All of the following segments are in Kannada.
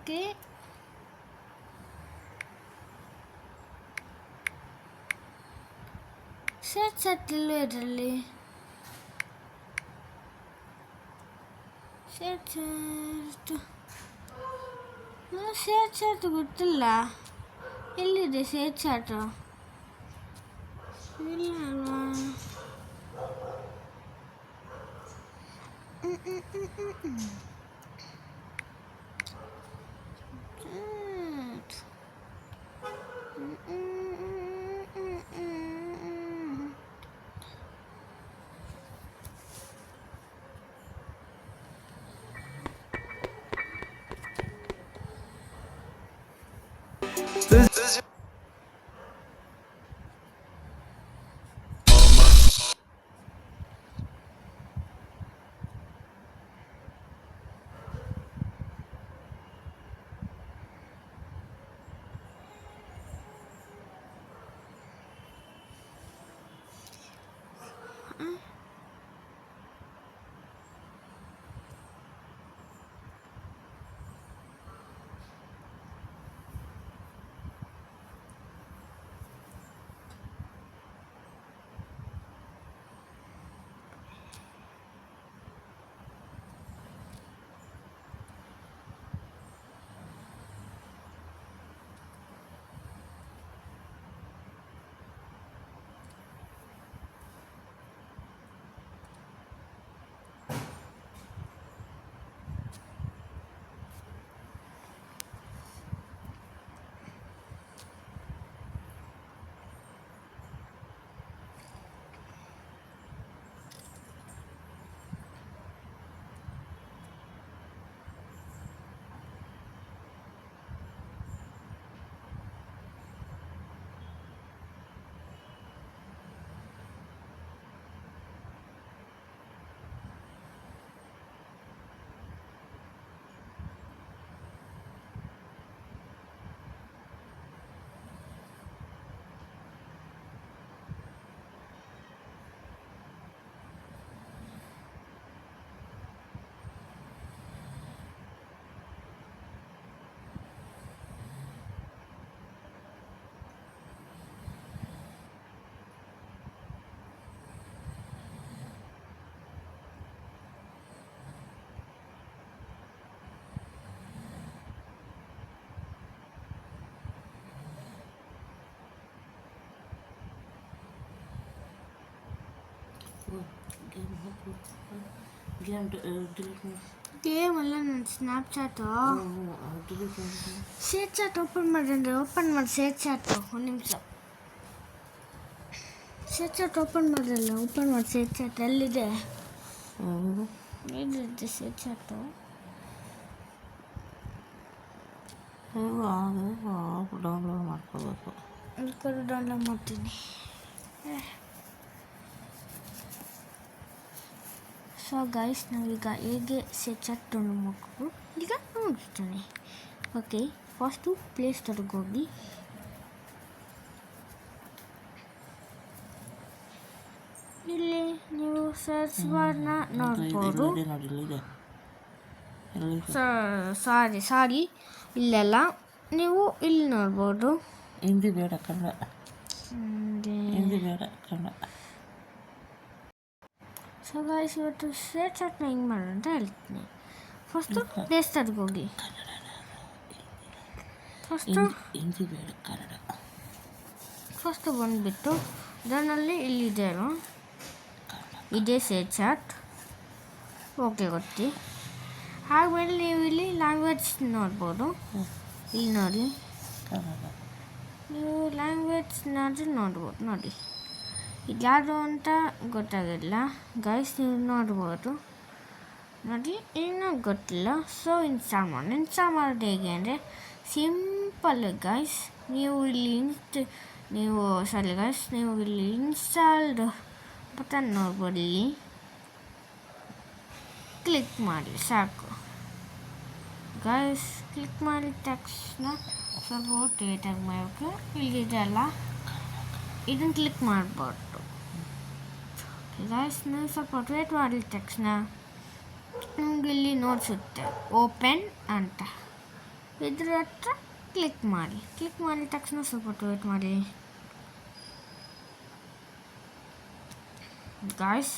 ಓಕೆ. ಶೇರ್ ಇಲ್ವೇ ಇದರಲ್ಲಿ. ಶೇರ್ ಚಾಟ್ ಗೊತ್ತಿಲ್ಲ. ಎಲ್ಲಿದೆ ಶೇರ್ ಚಾಟು? ಇಲ್ಲ ಅಲ್ವಾ? ಗೇಮ್ ಅಲ್ಲ ನನ್ನ ಸ್ನ್ಯಾಪ್ಚಾಟು. ಶೇರ್ ಚಾಟ್ ಓಪನ್ ಮಾಡಿದ್ರೆ ಓಪನ್ ಮಾಡಿ ಶೇರ್ ಚಾಟು. ಒಂದು ನಿಮಿಷ. ಶೇರ್ ಚಾಟ್ ಓಪನ್ ಮಾಡಿರಲ್ಲ, ಓಪನ್ ಮಾಡಿ ಶೇರ್ ಚಾಟ್. ಎಲ್ಲಿದೆ? ಎಲ್ಲಿದೆ ಶೇರ್ ಚಾಟು? ಡೌನ್ಲೋಡ್ ಮಾಡ್ಕೋಬೇಕು. ಡೌನ್ಲೋಡ್ ಮಾಡ್ತೀನಿ. ಸೊ ಗೈಸ್, ನಾವೀಗ ಹೇಗೆ ಶೇರ್ ಚಾಟ್ ಡೌನ್ಲೋಡ್ ಮಾಡ್ಕೊಂಡು ಈಗ ನೋಡ್ತೀನಿ. ಓಕೆ, ಫಸ್ಟು ಪ್ಲೇ ಸ್ಟೋರ್ಗೆ ಹೋಗಿ ಇಲ್ಲಿ ನೀವು ಸರ್ಚ್ ಬಾರ್ನ ನೋಡ್ಬೋದು. ಸಾರಿ ಇಲ್ಲೆಲ್ಲ ನೀವು ಇಲ್ಲಿ ನೋಡ್ಬೋದು. ಹಿಂದಿ ಬೇಡ, ಕನ್ನಡ. ಹಿಂದಿ ಬೇಡ, ಕನ್ನಡ. ಸೊ ಗಾಯ್ಸ್, ಇವತ್ತು ಶೇರ್ ಚಾಟ್ನ ಹೆಂಗೆ ಮಾಡೋದು ಅಂತ ಹೇಳ್ತೀನಿ. ಫಸ್ಟು ಪ್ಲೇ ಸ್ಟೋರ್ಗೆ ಹೋಗಿ. ಫಸ್ಟು ಬಂದುಬಿಟ್ಟು ಅದರಲ್ಲಿ ಇಲ್ಲಿದೆ ಅಲ್ವ, ಇದೇ ಶೇರ್ ಚಾಟ್. ಓಕೆ, ಗೊತ್ತಿ. ಆಮೇಲೆ ನೀವು ಇಲ್ಲಿ ಲ್ಯಾಂಗ್ವೇಜ್ ನೋಡ್ಬೋದು. ಇಲ್ಲಿ ನೋಡಿ, ನೀವು ಲ್ಯಾಂಗ್ವೇಜ್ ನೋಡ್ಬೋದು. ನೋಡಿ, ಇದ್ಯಾವುದು ಅಂತ ಗೊತ್ತಾಗಿಲ್ಲ ಗೈಸ್, ನೀವು ನೋಡ್ಬೋದು. ನೋಡಿ, ಇನ್ನೂ ಗೊತ್ತಿಲ್ಲ. ಸೊ ಇನ್ಸ್ಟಾಲ್ ಮಾಡೋದು ಹೇಗೆ ಅಂದರೆ ಸಿಂಪಲ್ ಗೈಸ್. ನೀವು ಇಲ್ಲಿ ಇನ್ಸ್ಟಾಲ್ಡ್ ಬಟನ್ ನೋಡ್ಬೋದು. ಇಲ್ಲಿ ಕ್ಲಿಕ್ ಮಾಡಿ ಸಾಕು ಗೈಸ್. ಕ್ಲಿಕ್ ಮಾಡಿದ ತಕ್ಷಣ ಸ್ವಲ್ಪ ಡೇಟಾಗಿ ಮಾಡಬೇಕು. ಇಲ್ಲಿದೆ ಅಲ್ಲ, ಇದನ್ನು ಕ್ಲಿಕ್ ಮಾಡ್ಬೋದು ಗೈಸ್. ನೀವು ಸ್ವಲ್ಪ ವೇಟ್ ಮಾಡಿದ ತಕ್ಷಣ ನಮಗೆ ಇಲ್ಲಿ ನೋಡ್ಸುತ್ತೆ ಓಪನ್ ಅಂತ. ಇದ್ರ ಹತ್ರ ಕ್ಲಿಕ್ ಮಾಡಿದ ತಕ್ಷಣ ಸ್ವಲ್ಪ ವೇಟ್ ಮಾಡಿ ಗಾಯ್ಸ್.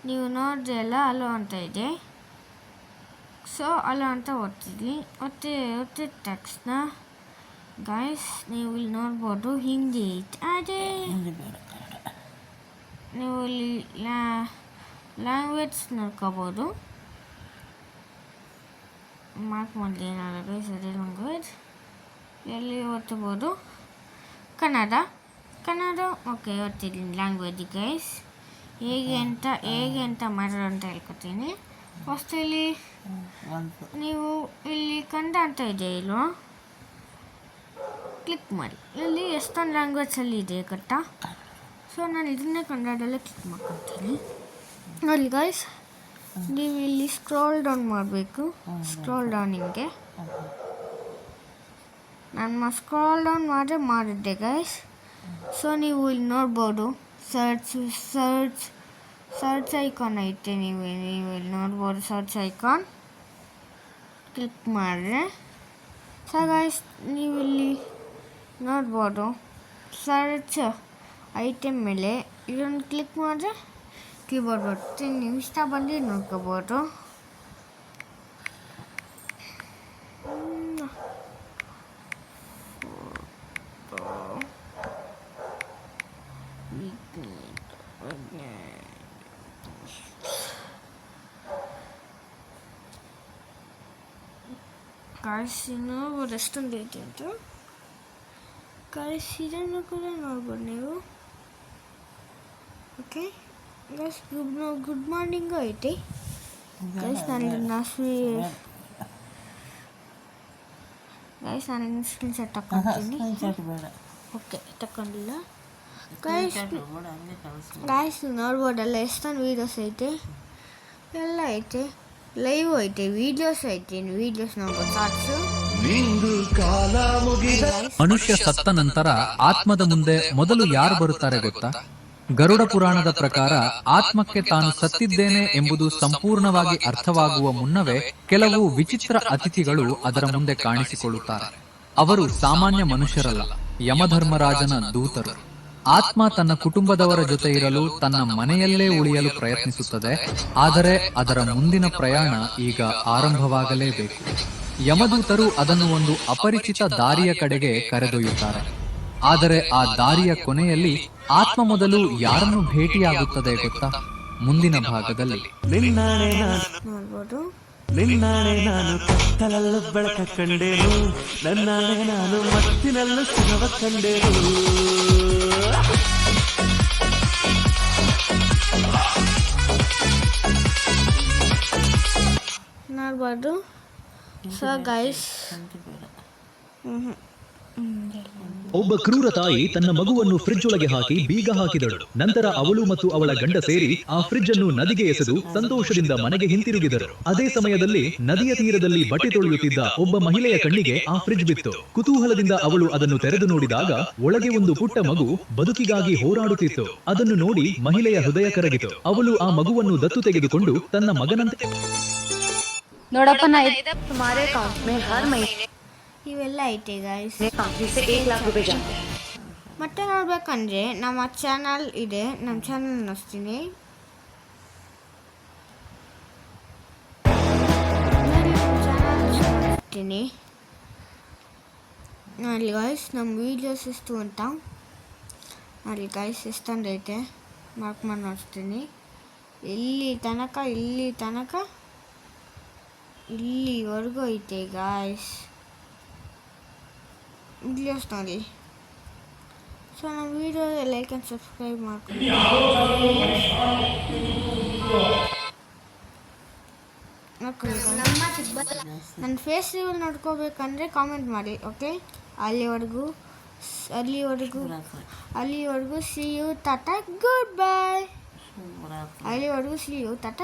ನೀವು ನೋಡಿದ್ರೆ ಎಲ್ಲ ಅಲೋ ಅಂತ ಇದೆ. ಸೊ ಅಲೋ ಅಂತ ಒತ್ತಿದ ತಕ್ಷಣ ಗಾಯ್ಸ್ ನೀವು ಇಲ್ಲಿ ನೋಡ್ಬೋದು ಹಿಂದಿ ಅದೇ ನೀವು ಇಲ್ಲಿ ಲ್ಯಾಂಗ್ವೇಜ್ ನೋಡ್ಕೋಬೋದು. ಮಾರ್ಕ್ ಮಾಡಲಿ ಏನಾದ್ರು ಗೈಸ್ ಅದೇ ಲ್ಯಾಂಗ್ವೇಜ್ ಎಲ್ಲಿ ಓದ್ಬೋದು ಕನ್ನಡ. ಓಕೆ ಓದ್ತಿದ್ದೀನಿ ಲ್ಯಾಂಗ್ವೇಜ್ ಗೈಸ್. ಹೇಗೆ ಅಂತ ಮಾಡೋದು ಅಂತ ಹೇಳ್ಕೊತೀನಿ. ಫಸ್ಟ್ ಇಲ್ಲಿ ನೀವು ಇಲ್ಲಿ ಕನ್ನಡ ಅಂತ ಇದೆ ಇಲ್ವಾ, ಕ್ಲಿಕ್ ಮಾಡಿ. ಇಲ್ಲಿ ಎಷ್ಟೊಂದು ಲ್ಯಾಂಗ್ವೇಜಲ್ಲಿ ಇದೆ ಗೊತ್ತಾ. ಸೊ ನಾನು ಇದನ್ನೇ ಕನ್ನಡದಲ್ಲೇ ಕ್ಲಿಕ್ ಮಾಡ್ಕೊತೀನಿ. ನೋಡಿ ಗೈಸ್, ನೀವು ಇಲ್ಲಿ ಸ್ಕ್ರೋಲ್ ಡೌನ್ ಮಾಡಬೇಕು. ಸ್ಕ್ರೋಲ್ ಡೌನಿಂಗೆ ನಾನು ಸ್ಕ್ರೋಲ್ ಡೌನ್ ಮಾಡಿದ್ದೆ ಗೈಸ್. ಸೊ ನೀವು ಇಲ್ಲಿ ನೋಡ್ಬೋದು ಸರ್ಚ್ ಐಕಾನ್ ಐತೆ. ನೀವು ಇಲ್ಲಿ ನೋಡ್ಬೋದು ಸರ್ಚ್ ಐಕಾನ್ ಕ್ಲಿಕ್ ಮಾಡಿದ್ರೆ. ಸೊ ಗೈಸ್ ನೀವು ಇಲ್ಲಿ ನೋಡ್ಬೋದು ಸರ್ಚ್ ಐಟಮ್ ಮೇಲೆ ಇದನ್ನು ಕ್ಲಿಕ್ ಮಾಡಿದ್ರೆ ಕೀಬೋರ್ಡ್ ಬರುತ್ತೆ. ನೀವು ಇಷ್ಟ ಬಂದು ನೋಡ್ಕೋಬೋದು. ಕಾಯಿಸಿನೂ ಎಷ್ಟೊಂದು ಐತೆ ಅಂತ ಕಾಯಿಸಿದನ್ನು ಕೂಡ ನೋಡ್ಬೋದು ನೀವು. ಓಕೆ ಗೈಸ್, ಗುಡ್ ಮಾರ್ನಿಂಗು ಐತೆ ಗೈಸ್. ನಾನು ಸ್ಕ್ರೀನ್ ಶಾಟ್ ತಗೊಂತೀನಿ. ಓಕೆ ತಗೊಂಡಿಲ್ಲ ಗಾಯ್ಸ್. ನೋಡ್ಬೋದಲ್ಲ ಎಷ್ಟೊಂದು ವೀಡಿಯೋಸ್ ಐತೆ, ಎಲ್ಲ ಐತೆ, ಲೈವ್ ಐತೆ, ವೀಡಿಯೋಸ್ ಐತೆ. ವೀಡಿಯೋಸ್ ನೋಡ್ಬೋದು ಶಾರ್ಟ್ಸು. ಮನುಷ್ಯ ಸತ್ತ ನಂತರ ಆತ್ಮದ ಮುಂದೆ ಮೊದಲು ಯಾರು ಬರುತ್ತಾರೆ ಗೊತ್ತಾ? ಗರುಡ ಪುರಾಣದ ಪ್ರಕಾರ ಆತ್ಮಕ್ಕೆ ತಾನು ಸತ್ತಿದ್ದೇನೆ ಎಂಬುದು ಸಂಪೂರ್ಣವಾಗಿ ಅರ್ಥವಾಗುವ ಮುನ್ನವೇ ಕೆಲವು ವಿಚಿತ್ರ ಅತಿಥಿಗಳು ಅದರ ಮುಂದೆ ಕಾಣಿಸಿಕೊಳ್ಳುತ್ತಾರೆ. ಅವರು ಸಾಮಾನ್ಯ ಮನುಷ್ಯರಲ್ಲ, ಯಮಧರ್ಮರಾಜನ ದೂತರು. ಆತ್ಮ ತನ್ನ ಕುಟುಂಬದವರ ಜೊತೆ ಇರಲು ತನ್ನ ಮನೆಯಲ್ಲೇ ಉಳಿಯಲು ಪ್ರಯತ್ನಿಸುತ್ತದೆ. ಆದರೆ ಅದರ ಮುಂದಿನ ಪ್ರಯಾಣ ಈಗ ಆರಂಭವಾಗಲೇಬೇಕು. ಯಮದೂತರು ಅದನ್ನು ಒಂದು ಅಪರಿಚಿತ ದಾರಿಯ ಕಡೆಗೆ ಕರೆದೊಯ್ಯುತ್ತಾರೆ. ಆದರೆ ಆ ದಾರಿಯ ಕೊನೆಯಲ್ಲಿ ಆತ್ಮ ಮೊದಲು ಯಾರನ್ನು ಭೇಟಿಯಾಗುತ್ತದೆ ಗೊತ್ತಾ? ಮುಂದಿನ ಭಾಗದಲ್ಲಿ ನಿನ್ನಾಣೆ ನಾನು ಕತ್ತಲಲ್ಲೂ ಬೆಳಕ ಕಂಡೇನು, ನನ್ನಾಣೆ ನಾನು ಮತ್ತಿನಲ್ಲೂ ಸುಖವ ಕಂಡೇನು. ನೋಡ್ಬೋದು. ಸೊ ಗೈಸ್, ಒಬ್ಬ ಕ್ರೂರ ತಾಯಿ ತನ್ನ ಮಗುವನ್ನು ಫ್ರಿಡ್ಜ್ ಒಳಗೆ ಹಾಕಿ ಬೀಗ ಹಾಕಿದಳು. ನಂತರ ಅವಳು ಮತ್ತು ಅವಳ ಗಂಡ ಸೇರಿ ಆ ಫ್ರಿಡ್ಜ್ ಅನ್ನು ನದಿಗೆ ಎಸೆದು ಸಂತೋಷದಿಂದ ಮನೆಗೆ ಹಿಂತಿರುಗಿದರು. ಅದೇ ಸಮಯದಲ್ಲಿ ನದಿಯ ತೀರದಲ್ಲಿ ಬಟ್ಟೆ ತೊಳೆಯುತ್ತಿದ್ದ ಒಬ್ಬ ಮಹಿಳೆಯ ಕಣ್ಣಿಗೆ ಆ ಫ್ರಿಡ್ಜ್ ಬಿತ್ತು. ಕುತೂಹಲದಿಂದ ಅವಳು ಅದನ್ನು ತೆರೆದು ನೋಡಿದಾಗ ಒಳಗೆ ಒಂದು ಪುಟ್ಟ ಮಗು ಬದುಕಿಗಾಗಿ ಹೋರಾಡುತ್ತಿತ್ತು. ಅದನ್ನು ನೋಡಿ ಮಹಿಳೆಯ ಹೃದಯ ಕರಗಿತು. ಅವಳು ಆ ಮಗುವನ್ನು ದತ್ತು ತೆಗೆದುಕೊಂಡು ತನ್ನ ಮಗನಂತೆ ನೋಡಪ್ಪ, तुम्हारे अकाउंट में हर महीने ಇವೆಲ್ಲ ಐತೆ ಗಾಯ್ಸ್. कंपनी से 1 लाख रुपए जाते हैं. ಮತ್ತೆ ನೋಡ್ಬೇಕಂದ್ರೆ ನಮ್ಮ ಚಾನಲ್ ಇದೆ, ನಮ್ಮ ಚಾನಲ್ ನೋಡ್ತೀನಿ. ನೋಡಿ ಗಾಯ್ಸ್, ನಮ್ಮ ವೀಡಿಯೋಸ್ ಎಷ್ಟು ಅಂತ ನೋಡಿ ಗಾಯ್ಸ್, ಎಷ್ಟೊಂದು ಐತೆ ಮಾರ್ಕ್ ಮಾಡಿ ನೋಡ್ತೀನಿ. ಇಲ್ಲಿ ತನಕ ಇಲ್ಲಿವರೆಗೂ ಐತೆ ಗಾಯ್ಸ್ ವೀಡಿಯೋಸ್ ನೋಡಿ. ಸೊ ನಮ್ಮ ವೀಡಿಯೋ ಲೈಕ್ ಆ್ಯಂಡ್ ಸಬ್ಸ್ಕ್ರೈಬ್ ಮಾಡ್ಕೊಂಡು ನನ್ನ ಫೇಸ್ ರಿವೀಲ್ ನೋಡ್ಕೋಬೇಕಂದ್ರೆ ಕಾಮೆಂಟ್ ಮಾಡಿ. ಓಕೆ, ಅಲ್ಲಿವರೆಗೂ ಸಿ ಯು ಟಾಟಾ ಗುಡ್ ಬೈ. ಅಲ್ಲಿವರೆಗೂ ಸಿ ಯು ಟಾಟಾ.